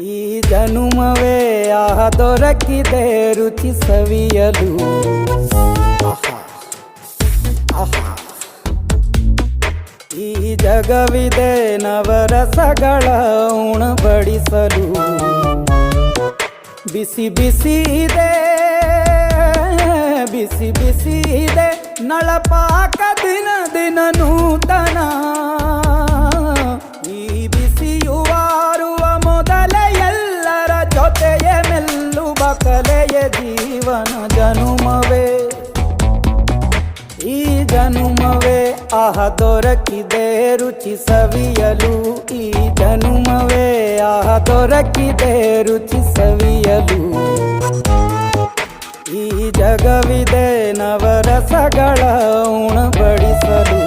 ಈ ಜನುಮವೇ ಆಹ ದೊರಕಿದೆ ರುಚಿ ಸವಿಯಲು. ಈ ಜಗವಿದೆ ನವರಸಗಳ ಉಣಬಡಿಸಲು. ಬಿಸಿ ಬಿಸಿ ಇದೆ ಬಿಸಿ ಬಿಸಿ ಇದೆ ನಳಪಾಕ ದಿನ ದಿನ ನೂತನ. ಈ ಬಿಸಿಯುವಾರುವ ಮೊದಲೇ ಎಲ್ಲರ ಜೊತೆಯೇ ಮೆಲ್ಲುವ ಕಲೆಯ ಜೀವನ ಜನುಮವೇ. ಈ ಜನುಮವೇ ಆಹ ದೊರಕಿದೆ ರುಚಿ ಸವಿಯಲು. ಈ ಜನುಮವೇ ಆಹ ದೊರಕಿದೆ ರುಚಿ ಸವಿಯಲು. ಈ ಜಗವಿದೆ ನವರಸಗಳ ಉಣಬಡಿಸಲು.